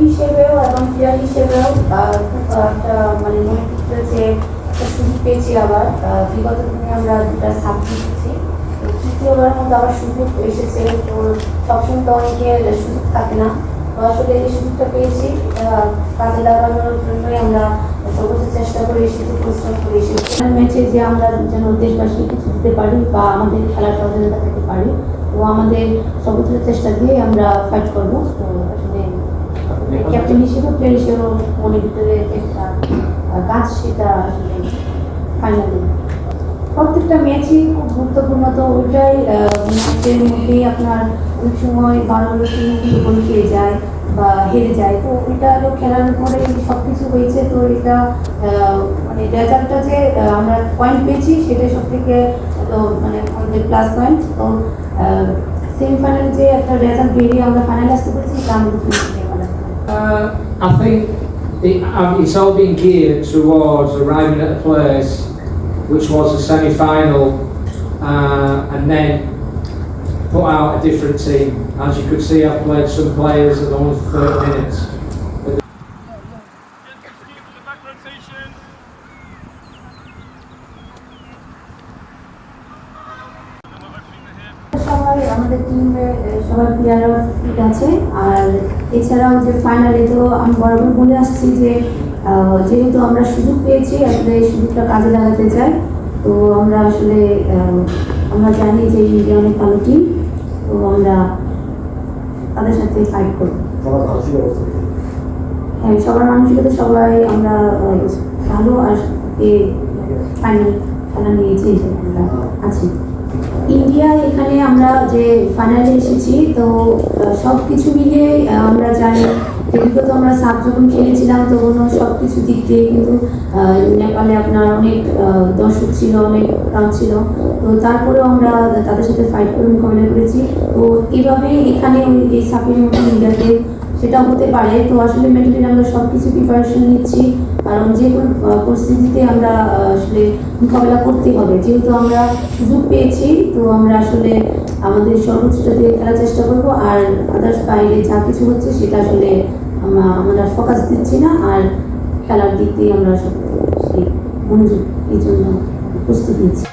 হিসেবেও এবং প্লেয়ার হিসেবেও একটা মানে মনে করতে যে একটা সুযোগ পেয়েছি আবার। বিগত দিনে আমরা দুটা সাবজেক্ট দিচ্ছি, তো তৃতীয়বার মধ্যে আবার সুযোগ এসেছে। তো সবসময় তো অনেকের সুযোগ থাকে না, তো আসলে এই সুযোগটা পেয়েছি, কাজে লাগানোর জন্যই আমরা সর্বোচ্চ চেষ্টা করে এসেছি, পরিশ্রম করে এসেছি ম্যাচে যে আমরা যেন দেশবাসী কিছু দিতে পারি বা আমাদের খেলার সহযোগিতা পেতে পারি। তো আমাদের সর্বোচ্চ চেষ্টা দিয়ে আমরা ফাইট করবো। তো আসলে ক্যাপ্টেন হিসেবে প্লেয়ার হিসেবেও মনের ভিতরে একটা কাজ, সেটা আসলে ফাইনালি প্রত্যেকটা ম্যাচই খুব গুরুত্বপূর্ণ। তো ওইটাই ম্যাচের মধ্যেই আপনার অনেক সময় 12 টিম কিন্তু গোল খেয়ে যায় বা হেরে যায়, তো এটা হলো খেলার উপরে সব কিছু হয়েছে। তো এটা মানে রেজাল্টটা যে আমরা পয়েন্ট পেয়েছি সেটাই সব থেকে মানে আমাদের প্লাস পয়েন্ট। তো সেমিফাইনালে যে একটা রেজাল্ট বেরিয়ে আমরা ফাইনালে আসতে পেরেছি, এটা আমাদের I think it's all been geared towards arriving at a place which was a semi-final, and then put out a different team. As you could see, I've played some players at only 30 minutes. সবাই আমাদের টিমে সবাই প্লেয়াররা fit আছে। আর এছাড়াও যে ফাইনালে তো আমি বরাবর বলে আসছি যে যেহেতু আমরা সুযোগ পেয়েছি, আসলে এই সুযোগটা কাজে লাগাতে চাই। তো আমরা আসলে আমরা জানি যে ইন্ডিয়া অনেক ভালো টিম, তো আমরা তাদের সাথে ফাইট করবো। হ্যাঁ, সবার মানসিকতা সবাই আমরা ভালো আর ফাইনাল খেলা নিয়েছি, আমরা আছি। ইন্ডিয়া এখানে আমরা যে ফাইনালে এসেছি, তো সব কিছু মিলিয়ে আমরা জানি যে বিগত আমরা সাব যখন খেলেছিলাম তখনও সব কিছু দিক দিয়ে কিন্তু নেপালে আপনার অনেক দর্শক ছিল, অনেক ক্রাউড ছিল। তো তারপরেও আমরা তাদের সাথে ফাইট করে মোকাবিলা করেছি। তো এইভাবে এখানে এই সাপের মধ্যে ইন্ডিয়াতে সেটা হতে পারে। তো আসলে মেন্টালি আমরা সব কিছু প্রিপারেশন নিচ্ছি, কারণ যে কোনো পরিস্থিতিতে আমরা আসলে মোকাবেলা করতে হবে। যেহেতু আমরা সুযোগ পেয়েছি, তো আমরা আসলে আমাদের সর্বোচ্চটা দিয়ে খেলার চেষ্টা করবো। আর আদার্স বাইরে যা কিছু হচ্ছে সেটা আসলে আমরা ফোকাস দিচ্ছি না, আর খেলার দিক দিয়ে আমরা সেই মনোযোগ এই জন্য প্রস্তুত নিচ্ছি।